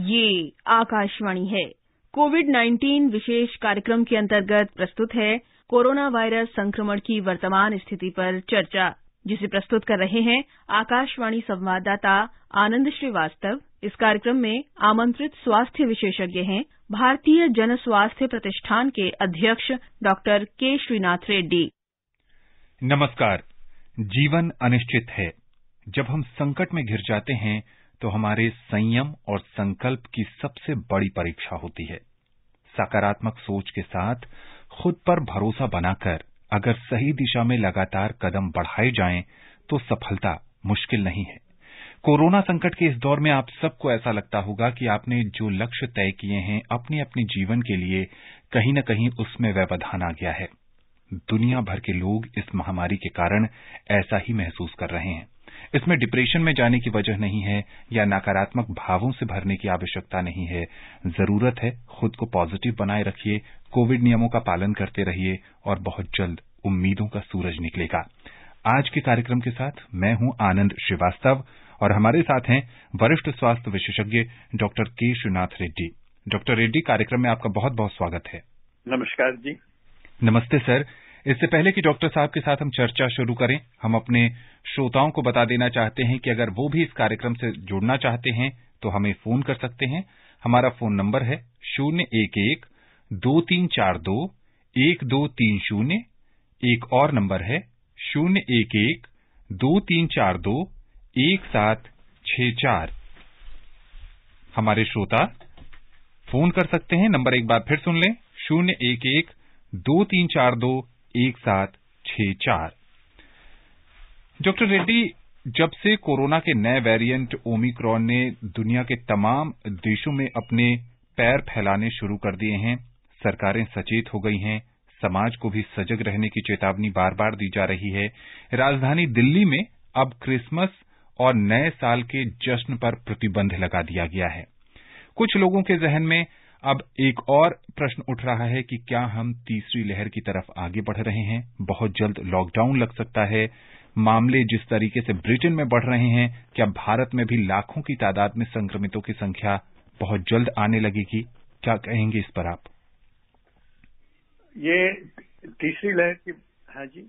ये आकाशवाणी है। कोविड-19 विशेष कार्यक्रम के अंतर्गत प्रस्तुत है कोरोना वायरस संक्रमण की वर्तमान स्थिति पर चर्चा, जिसे प्रस्तुत कर रहे हैं आकाशवाणी संवाददाता आनंद श्रीवास्तव। इस कार्यक्रम में आमंत्रित स्वास्थ्य विशेषज्ञ हैं भारतीय जन स्वास्थ्य प्रतिष्ठान के अध्यक्ष डॉक्टर के श्रीनाथ रेड्डी। नमस्कार। जीवन अनिश्चित है। जब हम संकट में घिर जाते हैं तो हमारे संयम और संकल्प की सबसे बड़ी परीक्षा होती है। सकारात्मक सोच के साथ खुद पर भरोसा बनाकर अगर सही दिशा में लगातार कदम बढ़ाए जाएं तो सफलता मुश्किल नहीं है। कोरोना संकट के इस दौर में आप सबको ऐसा लगता होगा कि आपने जो लक्ष्य तय किए हैं अपने अपने जीवन के लिए, कहीं न कहीं उसमें व्यवधान आ गया है। दुनिया भर के लोग इस महामारी के कारण ऐसा ही महसूस कर रहे हैं। इसमें डिप्रेशन में जाने की वजह नहीं है या नकारात्मक भावों से भरने की आवश्यकता नहीं है। जरूरत है खुद को पॉजिटिव बनाए रखिए, कोविड नियमों का पालन करते रहिए और बहुत जल्द उम्मीदों का सूरज निकलेगा। आज के कार्यक्रम के साथ मैं हूं आनंद श्रीवास्तव और हमारे साथ हैं वरिष्ठ स्वास्थ्य विशेषज्ञ डॉक्टर के श्रीनाथ रेड्डी। डॉक्टर रेड्डी, कार्यक्रम में आपका बहुत बहुत स्वागत है। नमस्कार जी। नमस्ते सर। इससे पहले कि डॉक्टर साहब के साथ हम चर्चा शुरू करें, हम अपने श्रोताओं को बता देना चाहते हैं कि अगर वो भी इस कार्यक्रम से जुड़ना चाहते हैं तो हमें फोन कर सकते हैं। हमारा फोन नंबर है 011-2342-1230। एक और नंबर है 011-2342-1764। हमारे श्रोता फोन कर सकते हैं। नंबर एक बार फिर सुन लें, 011-2342-1764। डॉक्टर रेड्डी, जब से कोरोना के नए वेरिएंट ओमिक्रॉन ने दुनिया के तमाम देशों में अपने पैर फैलाने शुरू कर दिए हैं, सरकारें सचेत हो गई हैं, समाज को भी सजग रहने की चेतावनी बार बार दी जा रही है। राजधानी दिल्ली में अब क्रिसमस और नए साल के जश्न पर प्रतिबंध लगा दिया गया है। कुछ लोगों के जहन में अब एक और प्रश्न उठ रहा है कि क्या हम तीसरी लहर की तरफ आगे बढ़ रहे हैं? बहुत जल्द लॉकडाउन लग सकता है। मामले जिस तरीके से ब्रिटेन में बढ़ रहे हैं, क्या भारत में भी लाखों की तादाद में संक्रमितों की संख्या बहुत जल्द आने लगेगी? क्या कहेंगे इस पर आप? ये तीसरी लहर की, हाँ जी,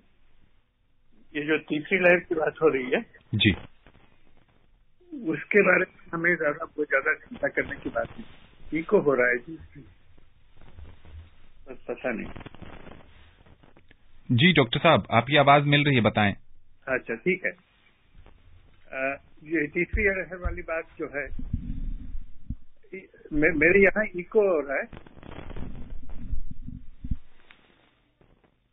ये जो तीसरी लहर की बात हो रही है जी, उसके बारे में हमें बहुत ज्यादा चिंता करने की बात नहीं। इको हो रहा है जी, बस पता नहीं। जी डॉक्टर साहब, आपकी आवाज मिल रही है, बताएं। अच्छा, ठीक है। ये तीसरी लहर वाली बात जो है, मेरे यहाँ इको हो रहा है।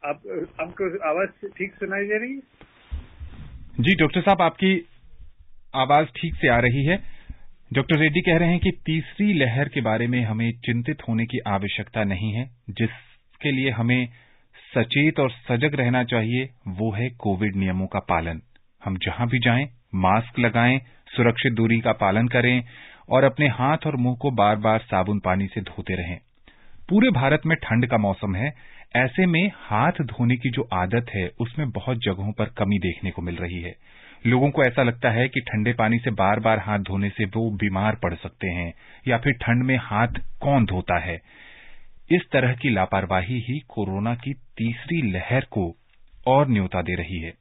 आपको आवाज ठीक सुनाई दे रही है? जी डॉक्टर साहब, आपकी आवाज ठीक से आ रही है। डॉक्टर रेड्डी कह रहे हैं कि तीसरी लहर के बारे में हमें चिंतित होने की आवश्यकता नहीं है। जिसके लिए हमें सचेत और सजग रहना चाहिए वो है कोविड नियमों का पालन। हम जहां भी जाएं मास्क लगाएं, सुरक्षित दूरी का पालन करें और अपने हाथ और मुंह को बार बार साबुन पानी से धोते रहें। पूरे भारत में ठंड का मौसम है, ऐसे में हाथ धोने की जो आदत है उसमें बहुत जगहों पर कमी देखने को मिल रही है। लोगों को ऐसा लगता है कि ठंडे पानी से बार बार हाथ धोने से वो बीमार पड़ सकते हैं या फिर ठंड में हाथ कौन धोता है। इस तरह की लापरवाही ही कोरोना की तीसरी लहर को और न्योता दे रही है।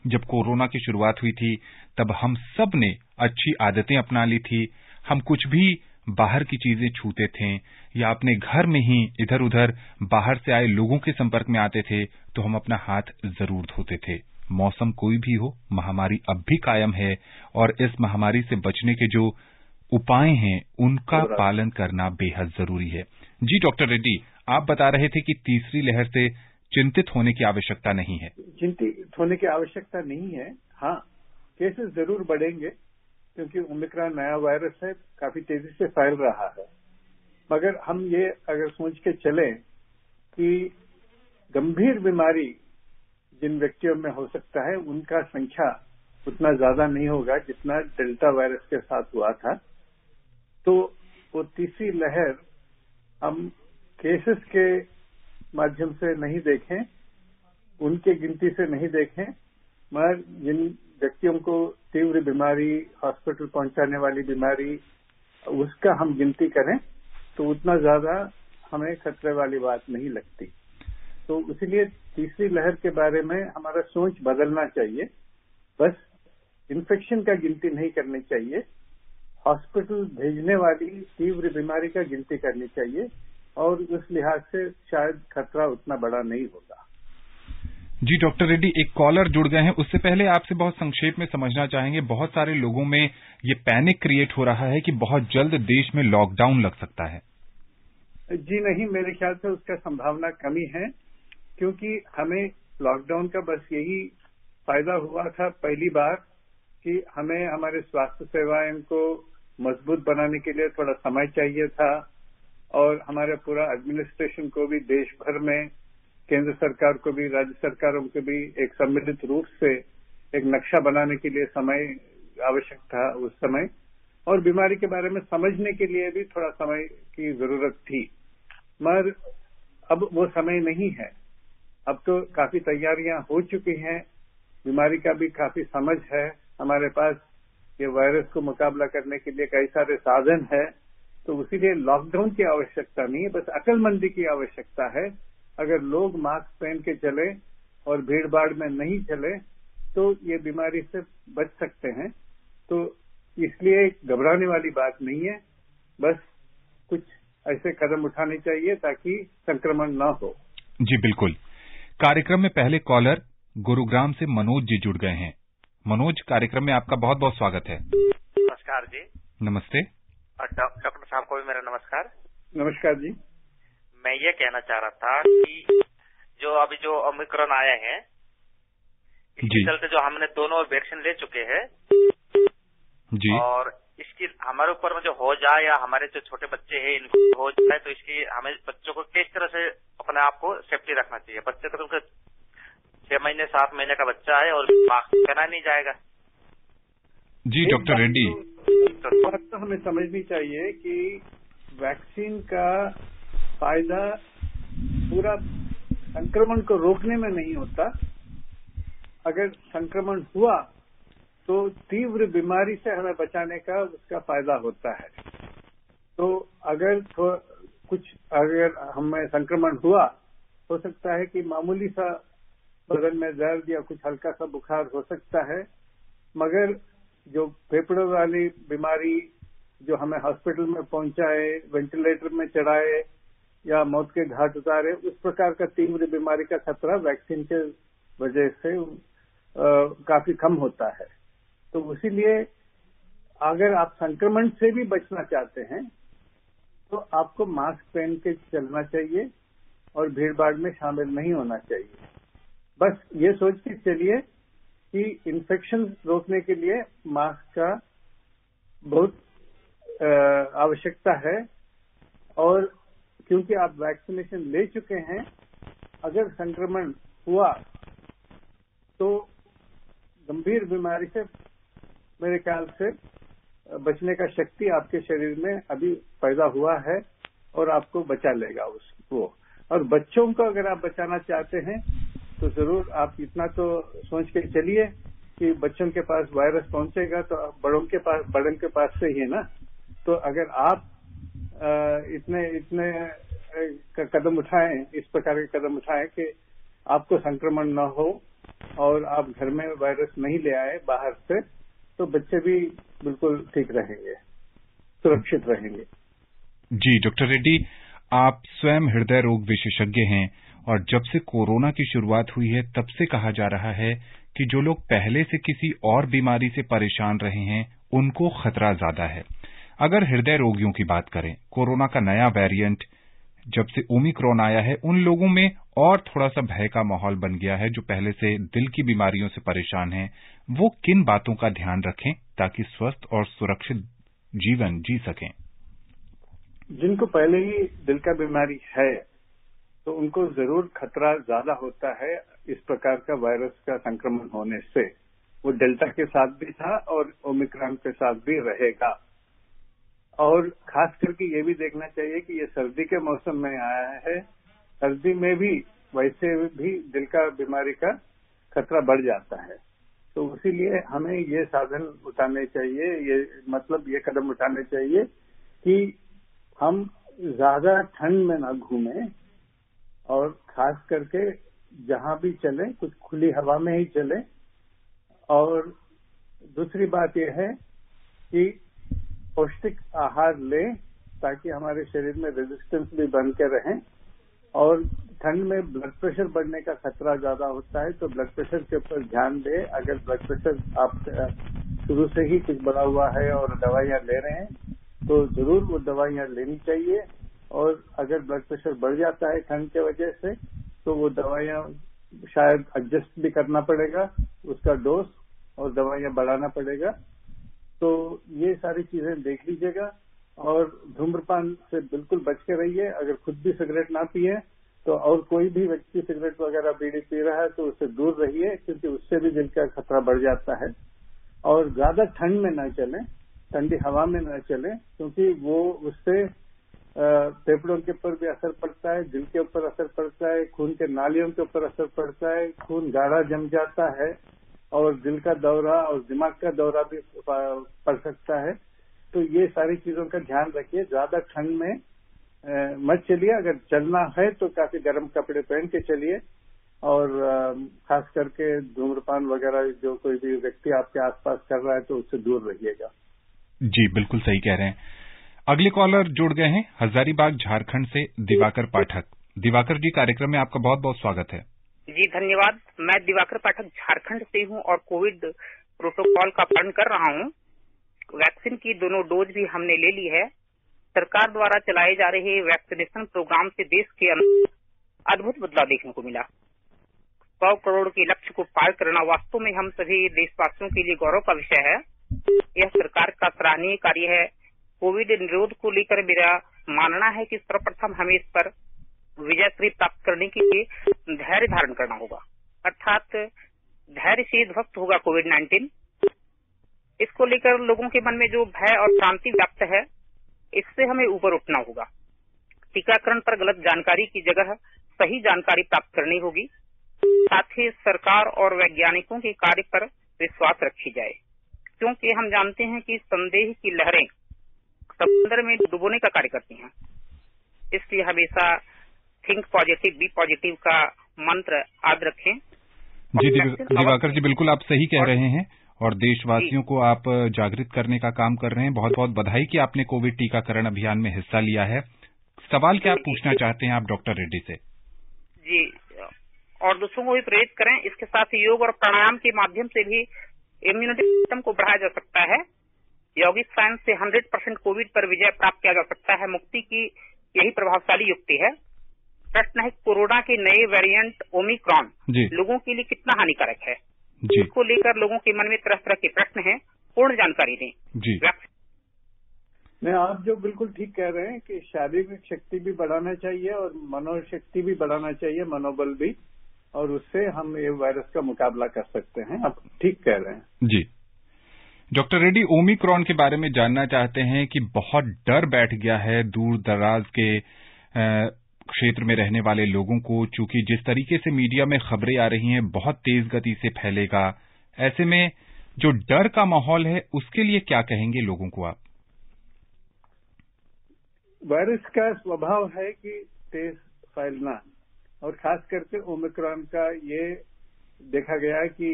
जब कोरोना की शुरुआत हुई थी तब हम सब ने अच्छी आदतें अपना ली थी। हम कुछ भी बाहर की चीजें छूते थे या अपने घर में ही इधर उधर बाहर से आए लोगों के संपर्क में आते थे तो हम अपना हाथ जरूर धोते थे। मौसम कोई भी हो, महामारी अब भी कायम है और इस महामारी से बचने के जो उपाय हैं उनका पालन करना बेहद जरूरी है। जी डॉक्टर रेड्डी, आप बता रहे थे कि तीसरी लहर से चिंतित होने की आवश्यकता नहीं है। चिंतित होने की आवश्यकता नहीं है। हाँ, केसेस जरूर बढ़ेंगे क्योंकि ओमिक्रॉन नया वायरस है, काफी तेजी से फैल रहा है। मगर हम ये अगर सोच के चले कि गंभीर बीमारी जिन व्यक्तियों में हो सकता है उनका संख्या उतना ज्यादा नहीं होगा जितना डेल्टा वायरस के साथ हुआ था, तो वो तीसरी लहर हम केसेस के माध्यम से नहीं देखें, उनके गिनती से नहीं देखें, मगर जिन व्यक्तियों को तीव्र बीमारी, हॉस्पिटल पहुंचाने वाली बीमारी उसका हम गिनती करें तो उतना ज्यादा हमें खतरे वाली बात नहीं लगती। तो इसलिए तीसरी लहर के बारे में हमारा सोच बदलना चाहिए। बस इन्फेक्शन का गिनती नहीं करनी चाहिए, हॉस्पिटल भेजने वाली तीव्र बीमारी का गिनती करनी चाहिए, और उस लिहाज से शायद खतरा उतना बड़ा नहीं होगा। जी डॉक्टर रेड्डी, एक कॉलर जुड़ गए हैं। उससे पहले आपसे बहुत संक्षेप में समझना चाहेंगे, बहुत सारे लोगों में ये पैनिक क्रिएट हो रहा है कि बहुत जल्द देश में लॉकडाउन लग सकता है। जी नहीं, मेरे ख्याल से उसका संभावना कमी है, क्योंकि हमें लॉकडाउन का बस यही फायदा हुआ था पहली बार कि हमें हमारे स्वास्थ्य सेवाएं को मजबूत बनाने के लिए थोड़ा समय चाहिए था, और हमारे पूरा एडमिनिस्ट्रेशन को भी देश भर में, केंद्र सरकार को भी, राज्य सरकारों को भी एक सम्मिलित रूप से एक नक्शा बनाने के लिए समय आवश्यक था उस समय, और बीमारी के बारे में समझने के लिए भी थोड़ा समय की जरूरत थी। मगर अब वो समय नहीं है। अब तो काफी तैयारियां हो चुकी हैं, बीमारी का भी काफी समझ है हमारे पास, ये वायरस को मुकाबला करने के लिए कई सारे साधन है। तो इसीलिए लॉकडाउन की आवश्यकता नहीं है, बस अक्लमंदी की आवश्यकता है। अगर लोग मास्क पहन के चले और भीड़ भाड़ में नहीं चले तो ये बीमारी से बच सकते हैं। तो इसलिए घबराने वाली बात नहीं है, बस कुछ ऐसे कदम उठाने चाहिए ताकि संक्रमण न हो। जी बिल्कुल। कार्यक्रम में पहले कॉलर गुरुग्राम से मनोज जी जुड़ गए हैं। मनोज, कार्यक्रम में आपका बहुत बहुत स्वागत है। नमस्कार जी। नमस्ते। डॉक्टर साहब को भी मेरा नमस्कार। नमस्कार जी। मैं ये कहना चाह रहा था कि जो अभी जो ओमिक्रॉन आया है, इसके चलते जो हमने दोनों वैक्सीन ले चुके हैं जी, और इसकी हमारे ऊपर में जो हो जाए या हमारे जो छोटे बच्चे हैं इनको हो जाए, तो इसकी हमें बच्चों को किस तरह से अपने आप को सेफ्टी रखना चाहिए। बच्चे तो क्योंकि 6 महीने 7 महीने का बच्चा है और मास्क पहना नहीं जाएगा। जी डॉक्टर रेड्डी, बात तो हमें समझनी चाहिए कि वैक्सीन का फायदा पूरा संक्रमण को रोकने में नहीं होता। अगर संक्रमण हुआ तो तीव्र बीमारी से हमें बचाने का उसका फायदा होता है। तो अगर अगर हमें संक्रमण हुआ, हो सकता है कि मामूली सा बदन में दर्द या कुछ हल्का सा बुखार हो सकता है, मगर जो फेफड़ों वाली बीमारी जो हमें हॉस्पिटल में पहुंचाए, वेंटिलेटर में चढ़ाए या मौत के घाट उतारे, उस प्रकार का तीव्र बीमारी का खतरा वैक्सीन के वजह से काफी कम होता है। तो इसीलिए अगर आप संक्रमण से भी बचना चाहते हैं तो आपको मास्क पहन के चलना चाहिए और भीड़ भाड़ में शामिल नहीं होना चाहिए। बस ये सोच के चलिए कि इन्फेक्शन रोकने के लिए मास्क का बहुत आवश्यकता है, और क्योंकि आप वैक्सीनेशन ले चुके हैं, अगर संक्रमण हुआ तो गंभीर बीमारी से मेरे ख्याल से बचने का शक्ति आपके शरीर में अभी पैदा हुआ है और आपको बचा लेगा उसको। और बच्चों को अगर आप बचाना चाहते हैं तो जरूर आप इतना तो सोच के चलिए कि बच्चों के पास वायरस पहुंचेगा तो बड़ों के पास से ही है ना। तो अगर आप इतने कदम उठाएं, इस प्रकार के कदम उठाएं कि आपको संक्रमण न हो और आप घर में वायरस नहीं ले आए बाहर से, तो बच्चे भी बिल्कुल ठीक रहेंगे, सुरक्षित रहेंगे। जी डॉक्टर रेड्डी, आप स्वयं हृदय रोग विशेषज्ञ हैं और जब से कोरोना की शुरुआत हुई है तब से कहा जा रहा है कि जो लोग पहले से किसी और बीमारी से परेशान रहे हैं उनको खतरा ज्यादा है। अगर हृदय रोगियों की बात करें, कोरोना का नया वेरिएंट जब से ओमिक्रॉन आया है, उन लोगों में और थोड़ा सा भय का माहौल बन गया है। जो पहले से दिल की बीमारियों से परेशान हैं, वो किन बातों का ध्यान रखें ताकि स्वस्थ और सुरक्षित जीवन जी सकें? जिनको पहले ही दिल का बीमारी है तो उनको जरूर खतरा ज्यादा होता है इस प्रकार का वायरस का संक्रमण होने से। वो डेल्टा के साथ भी था और ओमिक्रॉन के साथ भी रहेगा। और खास करके ये भी देखना चाहिए कि ये सर्दी के मौसम में आया है, सर्दी में भी वैसे भी दिल का बीमारी का खतरा बढ़ जाता है। तो इसीलिए हमें ये साधन उठाने चाहिए, ये कदम उठाने चाहिए कि हम ज्यादा ठंड में ना घूमें और खास करके जहां भी चलें कुछ खुली हवा में ही चलें। और दूसरी बात यह है कि पौष्टिक आहार लें ताकि हमारे शरीर में रेजिस्टेंस भी बन के रहें। और ठंड में ब्लड प्रेशर बढ़ने का खतरा ज्यादा होता है, तो ब्लड प्रेशर के ऊपर ध्यान दें। अगर ब्लड प्रेशर आप शुरू से ही कुछ बढ़ा हुआ है और दवाइयां ले रहे हैं तो जरूर वो दवाइयां लेनी चाहिए। और अगर ब्लड प्रेशर बढ़ जाता है ठंड की वजह से तो वो दवाइयां शायद एडजस्ट भी करना पड़ेगा, उसका डोज और दवाइयां बढ़ाना पड़ेगा। तो ये सारी चीजें देख लीजिएगा। और धूम्रपान से बिल्कुल बच के रहिए। अगर खुद भी सिगरेट ना पिए तो और कोई भी व्यक्ति सिगरेट वगैरह बीड़ी पी रहा है तो उससे दूर रहिए, क्योंकि उससे भी दिल का खतरा बढ़ जाता है। और ज्यादा ठंड में न चलें, ठंडी हवा में न चलें, क्योंकि वो उससे फेफड़ों के ऊपर भी असर पड़ता है, दिल के ऊपर असर पड़ता है, खून के नालियों के ऊपर असर पड़ता है, खून गाढ़ा जम जाता है और दिल का दौरा और दिमाग का दौरा भी पड़ सकता है। तो ये सारी चीजों का ध्यान रखिए। ज्यादा ठंड में मत चलिए। अगर चलना है तो काफी गर्म कपड़े पहन के चलिए। और खास करके धूम्रपान वगैरह जो कोई भी व्यक्ति आपके आसपास कर रहा है तो उससे दूर रहिएगा। जी, बिल्कुल सही कह रहे हैं। अगले कॉलर जुड़ गए हैं हजारीबाग झारखंड से दिवाकर पाठक। दिवाकर जी, कार्यक्रम में आपका बहुत बहुत स्वागत है। जी धन्यवाद। मैं दिवाकर पाठक झारखंड से हूं और कोविड प्रोटोकॉल का पालन कर रहा हूं। वैक्सीन की दोनों डोज भी हमने ले ली है। सरकार द्वारा चलाए जा रहे वैक्सीनेशन प्रोग्राम से देश के अंदर अद्भुत बदलाव देखने को मिला। 100 करोड़ के लक्ष्य को पार करना वास्तव में हम सभी देशवासियों के लिए गौरव का विषय है। यह सरकार का सराहनीय कार्य है। कोविड निरोध को लेकर मेरा मानना है कि सर्वप्रथम हमें इस पर विजय प्राप्त करने के लिए धैर्य धारण करना होगा, अर्थात धैर्य से ध्वस्त होगा कोविड-19। इसको लेकर लोगों के मन में जो भय और शांति व्याप्त है, इससे हमें ऊपर उठना होगा। टीकाकरण पर गलत जानकारी की जगह सही जानकारी प्राप्त करनी होगी। साथ ही सरकार और वैज्ञानिकों के कार्य पर विश्वास रखी जाए, क्योंकि हम जानते हैं कि संदेह की लहरें समुद्र में डुबोने का कार्य करती हैं। इसलिए हमेशा थिंक पॉजिटिव बी पॉजिटिव का मंत्र याद रखें। जी दिवाकर जी, बिल्कुल आप सही कह रहे हैं और देशवासियों को आप जागृत करने का काम कर रहे हैं। बहुत बहुत बधाई कि आपने कोविड टीकाकरण अभियान में हिस्सा लिया है। सवाल क्या आप पूछना चाहते हैं आप डॉक्टर रेड्डी से? जी, और दूसरों को भी प्रेरित करें। इसके साथ योग और प्राणायाम के माध्यम से भी इम्यूनिटी सिस्टम को बढ़ाया जा सकता है। यौगिक साइंस से 100% कोविड पर विजय प्राप्त किया जा सकता है। मुक्ति की यही प्रभावशाली युक्ति है। प्रश्न है कोरोना के नए वेरिएंट ओमिक्रॉन लोगों के लिए कितना हानिकारक है, इसको लेकर लोगों के मन में तरह तरह के प्रश्न हैं। पूर्ण जानकारी दें। जी, मैं आप जो बिल्कुल ठीक कह रहे हैं कि शारीरिक शक्ति भी बढ़ाना चाहिए और मनोशक्ति भी बढ़ाना चाहिए, मनोबल भी, और उससे हम ये वायरस का मुकाबला कर सकते हैं। आप ठीक कह रहे हैं। जी डॉक्टर रेड्डी, ओमिक्रॉन के बारे में जानना चाहते हैं कि बहुत डर बैठ गया है दूर दराज के क्षेत्र में रहने वाले लोगों को, चूंकि जिस तरीके से मीडिया में खबरें आ रही हैं बहुत तेज गति से फैलेगा। ऐसे में जो डर का माहौल है उसके लिए क्या कहेंगे लोगों को आप? वायरस का स्वभाव है कि तेज फैलना, और खास करके ओमिक्रॉन का ये देखा गया कि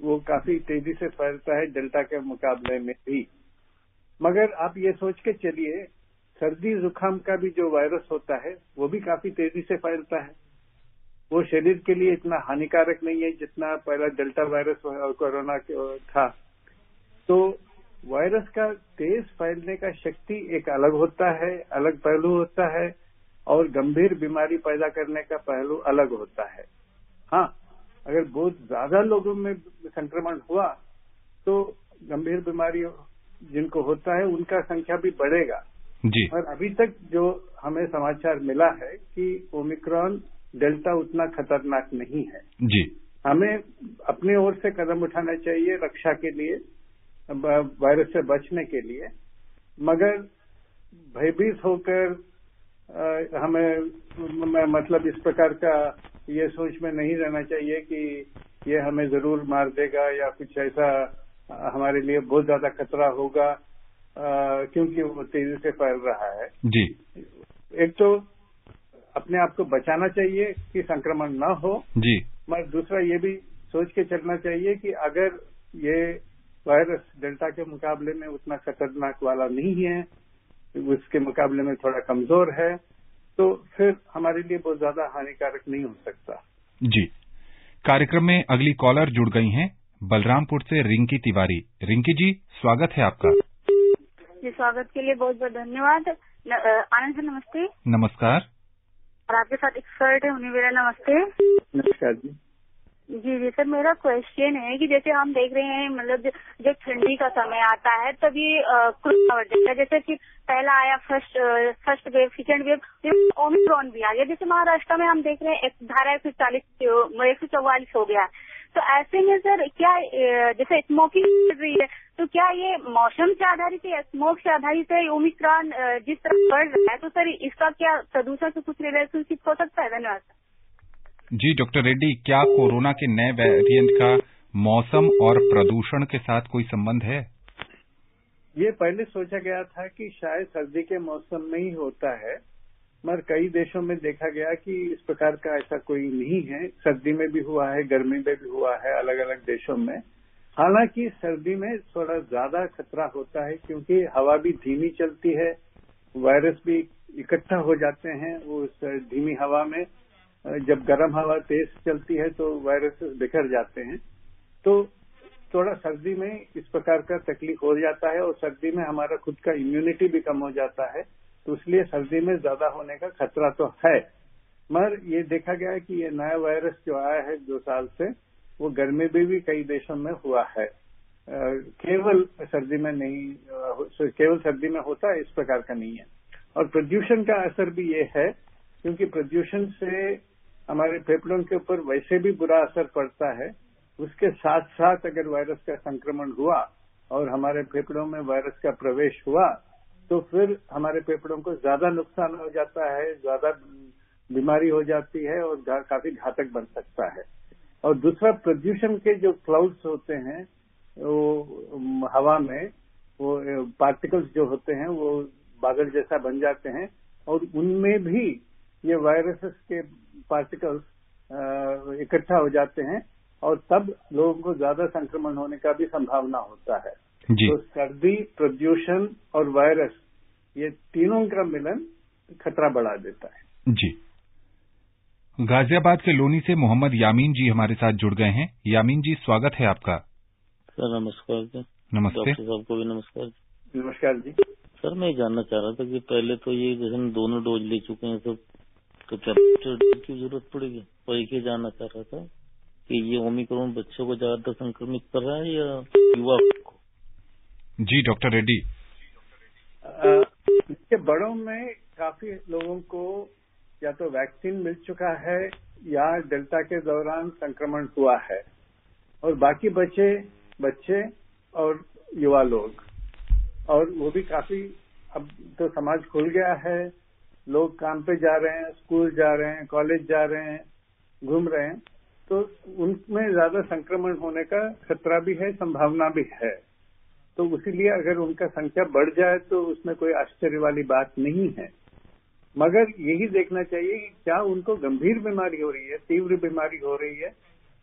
वो काफी तेजी से फैलता है डेल्टा के मुकाबले में भी। मगर आप ये सोच के चलिए, सर्दी जुकाम का भी जो वायरस होता है वो भी काफी तेजी से फैलता है। वो शरीर के लिए इतना हानिकारक नहीं है जितना पहला डेल्टा वायरस और कोरोना था। तो वायरस का तेज फैलने का शक्ति एक अलग होता है, अलग पहलू होता है, और गंभीर बीमारी पैदा करने का पहलू अलग होता है। हाँ, अगर बहुत ज्यादा लोगों में संक्रमण हुआ तो गंभीर बीमारी जिनको होता है उनका संख्या भी बढ़ेगा। जी। और अभी तक जो हमें समाचार मिला है कि ओमिक्रॉन डेल्टा उतना खतरनाक नहीं है। जी। हमें अपनी ओर से कदम उठाना चाहिए रक्षा के लिए, वायरस से बचने के लिए, मगर भयभीत होकर हमें मतलब इस प्रकार का ये सोच में नहीं रहना चाहिए कि ये हमें जरूर मार देगा या कुछ ऐसा हमारे लिए बहुत ज्यादा खतरा होगा। क्योंकि वो तेजी से फैल रहा है। जी। एक तो अपने आप को बचाना चाहिए कि संक्रमण ना हो जी। मगर दूसरा ये भी सोच के चलना चाहिए कि अगर ये वायरस डेल्टा के मुकाबले में उतना खतरनाक वाला नहीं है, उसके मुकाबले में थोड़ा कमजोर है, तो फिर हमारे लिए बहुत ज्यादा हानिकारक नहीं हो सकता। जी। कार्यक्रम में अगली कॉलर जुड़ गई हैं बलरामपुर से रिंकी तिवारी। रिंकी जी, स्वागत है आपका। जी, स्वागत के लिए बहुत बहुत धन्यवाद। आनंद सर नमस्ते। नमस्कार। और आपके साथ एक्सपर्ट है उन्हें मेरा नमस्ते। नमस्कार जी। जी सर, मेरा क्वेश्चन है कि जैसे हम देख रहे हैं, मतलब जब ठंडी का समय आता है तभी कोरोना बढ़ जाता है। जैसे कि पहला आया first wave, second wave, Omicron भी आ गया। जैसे महाराष्ट्र में हम देख रहे हैं धारा 144 हो गया। तो ऐसे में सर क्या जैसे स्मोकिंग बढ़ रही है, तो क्या ये मौसम से आधारित है, स्मोक से आधारित है? ओमिक्रॉन जिस तरह बढ़ रहा है तो सर इसका क्या प्रदूषण से कुछ रिलेशनशिप हो सकता है? धन्यवाद। जी डॉक्टर रेड्डी, क्या कोरोना के नए वेरिएंट का मौसम और प्रदूषण के साथ कोई संबंध है? ये पहले सोचा गया था कि शायद सर्दी के मौसम में ही होता है, मगर कई देशों में देखा गया कि इस प्रकार का ऐसा कोई नहीं है। सर्दी में भी हुआ है, गर्मी में भी हुआ है, अलग अलग देशों में। हालांकि सर्दी में थोड़ा ज्यादा खतरा होता है क्योंकि हवा भी धीमी चलती है, वायरस भी इकट्ठा हो जाते हैं उस धीमी हवा में। जब गर्म हवा तेज चलती है तो वायरस बिखर जाते हैं। तो थोड़ा सर्दी में इस प्रकार का तकलीफ हो जाता है और सर्दी में हमारा खुद का इम्यूनिटी भी कम हो जाता है, तो इसलिए सर्दी में ज्यादा होने का खतरा तो है। मगर ये देखा गया है कि ये नया वायरस जो आया है 2 साल से, वो गर्मी में भी कई देशों में हुआ है, केवल सर्दी में नहीं, केवल सर्दी में होता है इस प्रकार का नहीं है। और प्रदूषण का असर भी ये है क्योंकि प्रदूषण से हमारे फेफड़ों के ऊपर वैसे भी बुरा असर पड़ता है। उसके साथ साथ अगर वायरस का संक्रमण हुआ और हमारे फेफड़ों में वायरस का प्रवेश हुआ तो फिर हमारे फेफड़ों को ज्यादा नुकसान हो जाता है, ज्यादा बीमारी हो जाती है और काफी घातक बन सकता है। और दूसरा, प्रदूषण के जो क्लाउड्स होते हैं वो हवा में, वो पार्टिकल्स जो होते हैं वो बादल जैसा बन जाते हैं और उनमें भी ये वायरसेस के पार्टिकल्स इकट्ठा हो जाते हैं और तब लोगों को ज्यादा संक्रमण होने का भी संभावना होता है। तो सर्दी, प्रदूषण और वायरस, ये तीनों का मिलन खतरा बढ़ा देता है। जी। गाजियाबाद के लोनी से मोहम्मद यामीन जी हमारे साथ जुड़ गए हैं। यामीन जी, स्वागत है आपका। सर नमस्कार जी। नमस्ते। डॉक्टर साहब को भी नमस्कार। नमस्कार जी। सर मैं जानना चाह रहा था कि पहले तो ये जैसे हम दोनों डोज ले चुके हैं तो क्या डोज की जरूरत पड़ेगी? और एक ही जानना चाह रहा था कि ये ओमिक्रॉन बच्चों को ज्यादा संक्रमित कर रहा है या युवा को? जी डॉक्टर रेड्डी। इसके बड़ों में काफी लोगों को या तो वैक्सीन मिल चुका है या डेल्टा के दौरान संक्रमण हुआ है, और बाकी बच्चे और युवा लोग, और वो भी काफी, अब तो समाज खुल गया है, लोग काम पे जा रहे हैं, स्कूल जा रहे हैं, कॉलेज जा रहे हैं, घूम रहे हैं, तो उनमें ज्यादा संक्रमण होने का खतरा भी है, संभावना भी है। तो इसीलिए अगर उनका संख्या बढ़ जाए तो उसमें कोई आश्चर्य वाली बात नहीं है, मगर यही देखना चाहिए कि क्या उनको गंभीर बीमारी हो रही है, तीव्र बीमारी हो रही है,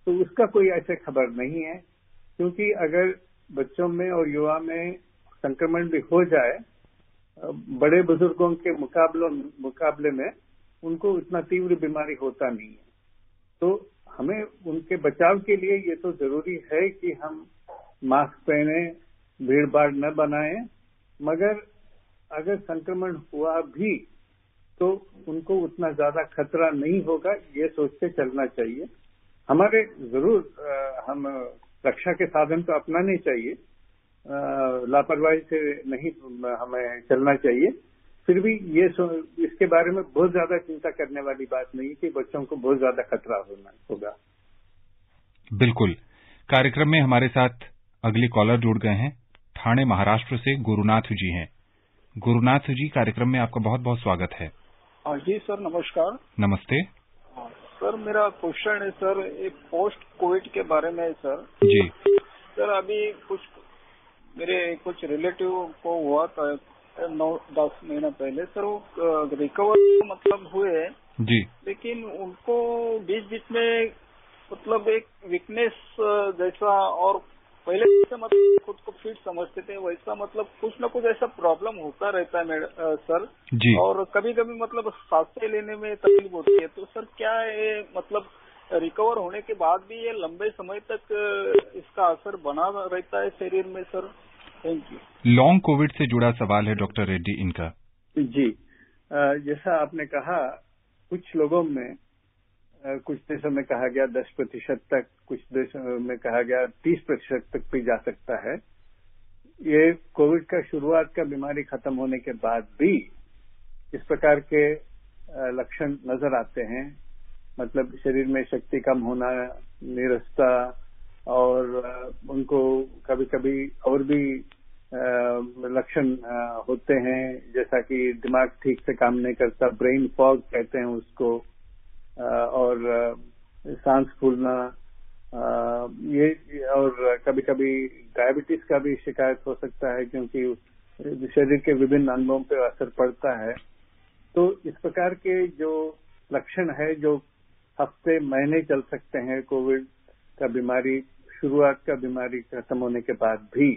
तो उसका कोई ऐसे खबर नहीं है। क्योंकि अगर बच्चों में और युवा में संक्रमण भी हो जाए, बड़े बुजुर्गों के मुकाबले में उनको इतना तीव्र बीमारी होता नहीं है। तो हमें उनके बचाव के लिए ये तो जरूरी है कि हम मास्क पहने, भीड़ भाड़ न बनाएं, मगर अगर संक्रमण हुआ भी तो उनको उतना ज्यादा खतरा नहीं होगा, ये सोच के चलना चाहिए। हमारे जरूर हम रक्षा के साधन तो अपनाने चाहिए, लापरवाही से नहीं हमें चलना चाहिए। फिर भी ये इसके बारे में बहुत ज्यादा चिंता करने वाली बात नहीं कि बच्चों को बहुत ज्यादा खतरा होगा। बिल्कुल। कार्यक्रम में हमारे साथ अगले कॉलर जुड़ गए हैं, ठाणे महाराष्ट्र से गुरुनाथ जी हैं। गुरुनाथ जी, कार्यक्रम में आपका बहुत बहुत स्वागत है। जी सर, नमस्कार। नमस्ते सर, मेरा क्वेश्चन है सर एक पोस्ट कोविड के बारे में है सर। जी। सर अभी कुछ मेरे कुछ रिलेटिव को हुआ था 9-10 महीना पहले सर। वो रिकवर मतलब हुए जी, लेकिन उनको बीच बीच में मतलब एक वीकनेस जैसा, और पहले जैसे मतलब खुद को फिट समझते थे वैसा मतलब कुछ न कुछ ऐसा प्रॉब्लम होता रहता है सर जी। और कभी कभी मतलब सांसें लेने में तकलीफ होती है। तो सर क्या ये मतलब रिकवर होने के बाद भी ये लंबे समय तक इसका असर बना रहता है शरीर में sir? Thank you. Long Covid से जुड़ा सवाल है डॉक्टर रेड्डी इनका। जी, जैसा आपने कहा, कुछ लोगों में कुछ देशों में कहा गया 10% तक, कुछ देशों में कहा गया 30% तक भी जा सकता है। ये कोविड का शुरुआत का बीमारी खत्म होने के बाद भी इस प्रकार के लक्षण नजर आते हैं, मतलब शरीर में शक्ति कम होना, नीरसता, और उनको कभी कभी और भी लक्षण होते हैं, जैसा कि दिमाग ठीक से काम नहीं करता, ब्रेन फॉग कहते हैं उसको, और सांस फूलना, ये, और कभी कभी डायबिटीज का भी शिकायत हो सकता है क्योंकि शरीर के विभिन्न अंगों पर असर पड़ता है। तो इस प्रकार के जो लक्षण है जो हफ्ते महीने चल सकते हैं कोविड का बीमारी, शुरुआत का बीमारी खत्म होने के बाद भी,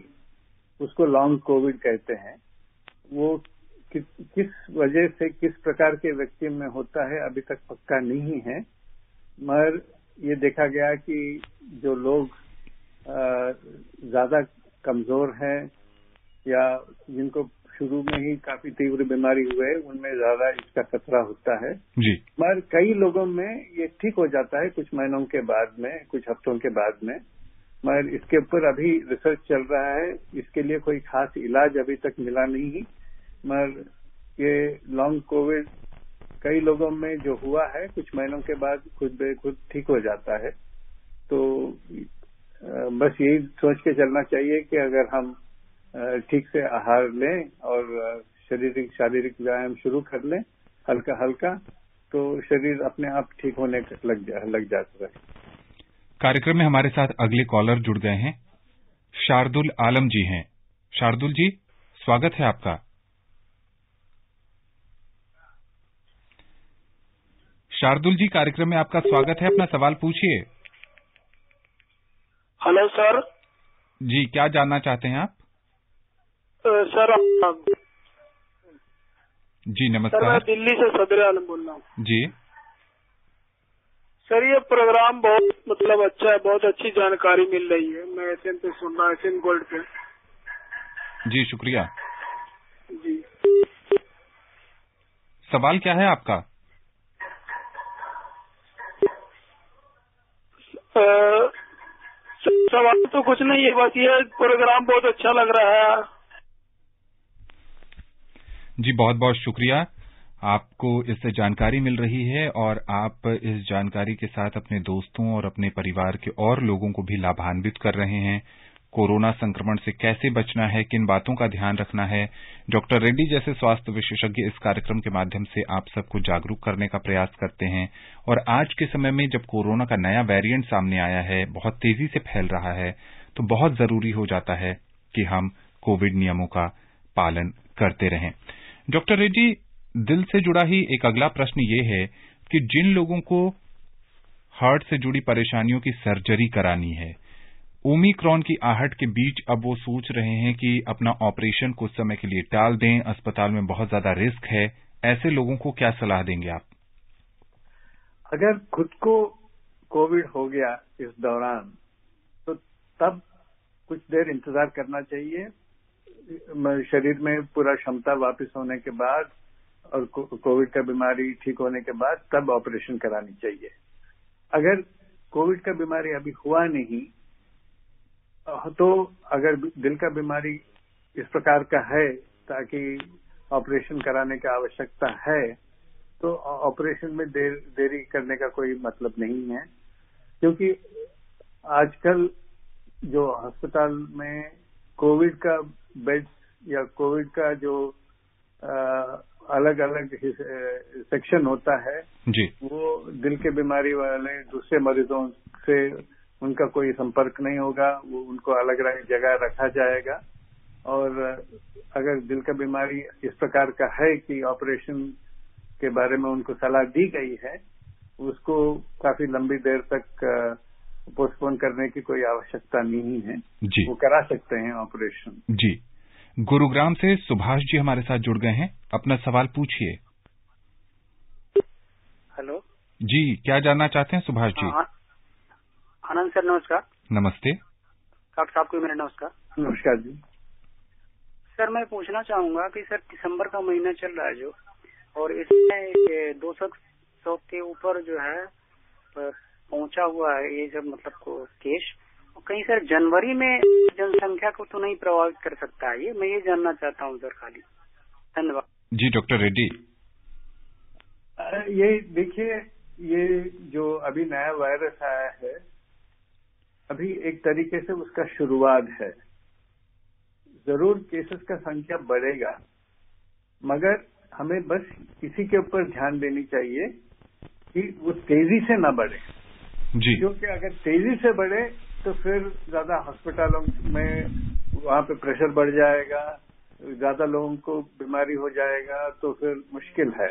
उसको लॉन्ग कोविड कहते हैं। वो किस वजह से किस प्रकार के व्यक्ति में होता है अभी तक पक्का नहीं है, मगर ये देखा गया कि जो लोग ज्यादा कमजोर हैं या जिनको शुरू में ही काफी तीव्र बीमारी हुए, उनमें ज्यादा इसका खतरा होता है जी। मगर कई लोगों में ये ठीक हो जाता है कुछ महीनों के बाद में, कुछ हफ्तों के बाद में, मगर इसके ऊपर अभी रिसर्च चल रहा है। इसके लिए कोई खास इलाज अभी तक मिला नहीं, मगर ये लॉन्ग कोविड कई लोगों में जो हुआ है कुछ महीनों के बाद खुद बेखुद ठीक हो जाता है। तो बस यही सोच के चलना चाहिए कि अगर हम ठीक से आहार लें और शारीरिक व्यायाम शुरू कर लें हल्का हल्का, तो शरीर अपने आप ठीक होने लग जाता है। कार्यक्रम में हमारे साथ अगले कॉलर जुड़ गए हैं, शार्दुल आलम जी हैं। शार्दुल जी, स्वागत है आपका। शार्दुल जी, कार्यक्रम में आपका स्वागत है, अपना सवाल पूछिए। Hello sir. जी, क्या जानना चाहते हैं आप? सर जी नमस्कार। सर, मैं दिल्ली से सदर आलम बोल रहा हूँ। जी सर, ये प्रोग्राम बहुत मतलब अच्छा है, बहुत अच्छी जानकारी मिल रही है। मैं एफएम पे सुन रहा हूँ, एफएम गोल्ड पे। जी शुक्रिया। जी, सवाल क्या है आपका? सवाल तो कुछ नहीं है, बस ये प्रोग्राम बहुत अच्छा लग रहा है। जी बहुत बहुत शुक्रिया, आपको इससे जानकारी मिल रही है और आप इस जानकारी के साथ अपने दोस्तों और अपने परिवार के और लोगों को भी लाभान्वित कर रहे हैं। कोरोना संक्रमण से कैसे बचना है, किन बातों का ध्यान रखना है, डॉक्टर रेड्डी जैसे स्वास्थ्य विशेषज्ञ इस कार्यक्रम के माध्यम से आप सबको जागरूक करने का प्रयास करते हैं। और आज के समय में जब कोरोना का नया वेरिएंट सामने आया है, बहुत तेजी से फैल रहा है, तो बहुत जरूरी हो जाता है कि हम कोविड नियमों का पालन करते रहें। डॉक्टर रेड्डी, दिल से जुड़ा ही एक अगला प्रश्न ये है कि जिन लोगों को हार्ट से जुड़ी परेशानियों की सर्जरी करानी है, ओमिक्रॉन की आहट के बीच अब वो सोच रहे हैं कि अपना ऑपरेशन कुछ समय के लिए टाल दें, अस्पताल में बहुत ज्यादा रिस्क है, ऐसे लोगों को क्या सलाह देंगे आप? अगर खुद को कोविड हो गया इस दौरान, तो तब कुछ देर इंतजार करना चाहिए। शरीर में पूरा क्षमता वापस होने के बाद और कोविड का बीमारी ठीक होने के बाद तब ऑपरेशन करानी चाहिए। अगर कोविड का बीमारी अभी हुआ नहीं, तो अगर दिल का बीमारी इस प्रकार का है ताकि ऑपरेशन कराने की आवश्यकता है, तो ऑपरेशन में देरी करने का कोई मतलब नहीं है, क्योंकि आजकल जो अस्पताल में कोविड का बेड्स या कोविड का जो अलग अलग सेक्शन होता है जी, वो दिल के बीमारी वाले दूसरे मरीजों से उनका कोई संपर्क नहीं होगा, वो उनको अलग अलग जगह रखा जाएगा और अगर दिल का बीमारी इस प्रकार का है कि ऑपरेशन के बारे में उनको सलाह दी गई है, उसको काफी लंबी देर तक पोस्टपोन करने की कोई आवश्यकता नहीं है जी। वो करा सकते हैं ऑपरेशन जी। गुरुग्राम से सुभाष जी हमारे साथ जुड़ गए हैं, अपना सवाल पूछिए। हेलो जी, क्या जानना चाहते हैं सुभाष जी? आनंद सर नमस्कार। नमस्ते। डॉक्टर साहब को मेरा नमस्कार। नमस्कार जी। सर मैं पूछना चाहूंगा कि सर दिसंबर का महीना चल रहा है जो, और इसमें 200 के ऊपर जो है पहुंचा हुआ है ये जब मतलब को केस, कहीं सर जनवरी में जनसंख्या को तो नहीं प्रभावित कर सकता है? ये मैं ये जानना चाहता हूँ सर खाली। धन्यवाद जी। डॉक्टर रेड्डी, ये देखिए, ये जो अभी नया वायरस आया है, अभी एक तरीके से उसका शुरुआत है। जरूर केसेस का संख्या बढ़ेगा, मगर हमें बस इसी के ऊपर ध्यान देनी चाहिए कि वो तेजी से न बढ़े जी। क्योंकि अगर तेजी से बढ़े तो फिर ज्यादा हॉस्पिटलों में वहां पे प्रेशर बढ़ जाएगा, ज्यादा लोगों को बीमारी हो जाएगा, तो फिर मुश्किल है।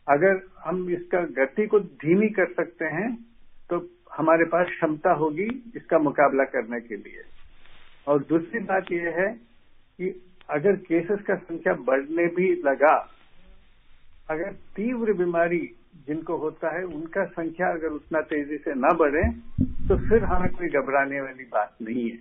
अगर हम इसका गति को धीमी कर सकते हैं तो हमारे पास क्षमता होगी इसका मुकाबला करने के लिए। और दूसरी बात यह है कि अगर केसेस का संख्या बढ़ने भी लगा, अगर तीव्र बीमारी जिनको होता है उनका संख्या अगर उतना तेजी से ना बढ़े तो फिर हमें कोई घबराने वाली बात नहीं है।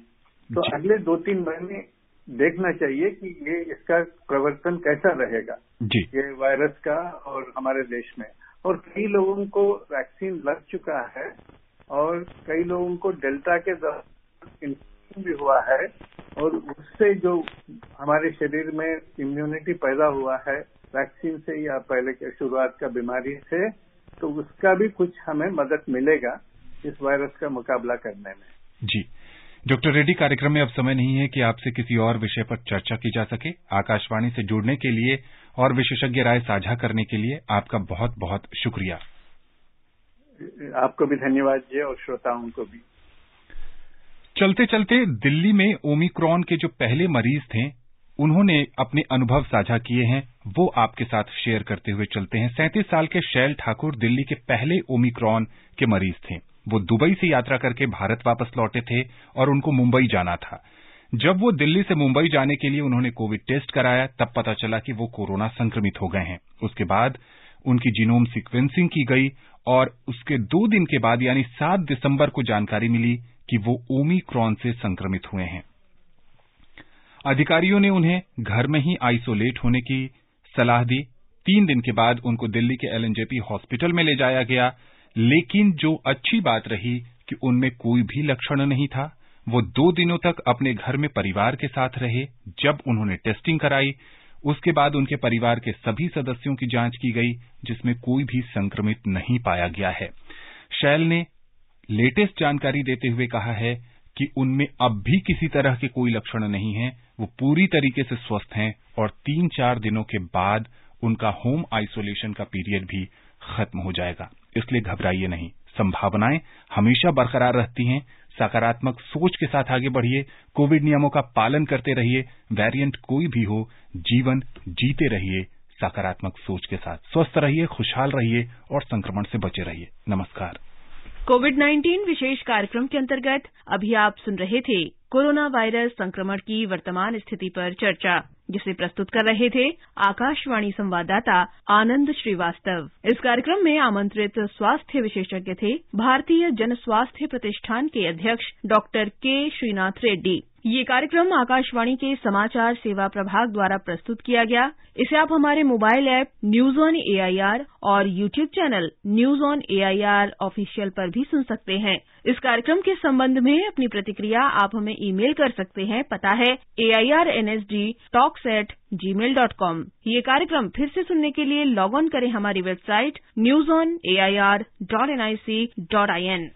तो अगले 2-3 महीने देखना चाहिए कि ये इसका प्रवर्तन कैसा रहेगा जी। ये वायरस का और हमारे देश में। और कई लोगों को वैक्सीन लग चुका है और कई लोगों को डेल्टा के दौरान इन्फेक्शन भी हुआ है, और उससे जो हमारे शरीर में इम्यूनिटी पैदा हुआ है वैक्सीन से या पहले के शुरुआत का बीमारी से, तो उसका भी कुछ हमें मदद मिलेगा इस वायरस का मुकाबला करने में जी। डॉक्टर रेड्डी, कार्यक्रम में अब समय नहीं है कि आपसे किसी और विषय पर चर्चा की जा सके। आकाशवाणी से जुड़ने के लिए और विशेषज्ञ राय साझा करने के लिए आपका बहुत बहुत शुक्रिया। आपको भी धन्यवाद जी, और श्रोताओं को भी। चलते चलते दिल्ली में ओमिक्रॉन के जो पहले मरीज थे उन्होंने अपने अनुभव साझा किए हैं, वो आपके साथ शेयर करते हुए चलते हैं। 37 साल के शैल ठाकुर दिल्ली के पहले ओमिक्रॉन के मरीज थे। वो दुबई से यात्रा करके भारत वापस लौटे थे और उनको मुंबई जाना था। जब वो दिल्ली से मुंबई जाने के लिए उन्होंने कोविड टेस्ट कराया, तब पता चला कि वो कोरोना संक्रमित हो गए हैं। उसके बाद उनकी जीनोम सीक्वेंसिंग की गई और उसके 2 दिन के बाद यानी 7 दिसंबर को जानकारी मिली कि वो ओमिक्रॉन से संक्रमित हुए हैं। अधिकारियों ने उन्हें घर में ही आइसोलेट होने की सलाह दी। 3 दिन के बाद उनको दिल्ली के LNJP हॉस्पिटल में ले जाया गया, लेकिन जो अच्छी बात रही कि उनमें कोई भी लक्षण नहीं था। वो 2 दिनों तक अपने घर में परिवार के साथ रहे। जब उन्होंने टेस्टिंग कराई, उसके बाद उनके परिवार के सभी सदस्यों की जांच की गई, जिसमें कोई भी संक्रमित नहीं पाया गया है। शैल ने लेटेस्ट जानकारी देते हुए कहा है कि उनमें अब भी किसी तरह के कोई लक्षण नहीं है। वो पूरी तरीके से स्वस्थ हैं और 3-4 दिनों के बाद उनका होम आइसोलेशन का पीरियड भी खत्म हो जाएगा। इसलिए घबराइए नहीं, संभावनाएं हमेशा बरकरार रहती हैं। सकारात्मक सोच के साथ आगे बढ़िए, कोविड नियमों का पालन करते रहिए। वेरिएंट कोई भी हो, जीवन जीते रहिए सकारात्मक सोच के साथ। स्वस्थ रहिए, खुशहाल रहिए और संक्रमण से बचे रहिए। नमस्कार। कोविड-19 विशेष कार्यक्रम के अंतर्गत अभी आप सुन रहे थे कोरोना वायरस संक्रमण की वर्तमान स्थिति पर चर्चा, जिसे प्रस्तुत कर रहे थे आकाशवाणी संवाददाता आनंद श्रीवास्तव। इस कार्यक्रम में आमंत्रित स्वास्थ्य विशेषज्ञ थे भारतीय जन स्वास्थ्य प्रतिष्ठान के अध्यक्ष डॉक्टर के श्रीनाथ रेड्डी। ये कार्यक्रम आकाशवाणी के समाचार सेवा प्रभाग द्वारा प्रस्तुत किया गया। इसे आप हमारे mobile app news on AIR और YouTube channel news on AIR official पर भी सुन सकते हैं। इस कार्यक्रम के संबंध में अपनी प्रतिक्रिया आप हमें ईमेल कर सकते हैं। पता है airnsgtalks@gmail.com। ये कार्यक्रम फिर से सुनने के लिए लॉग ऑन करें हमारी वेबसाइट newsonair.nic.in।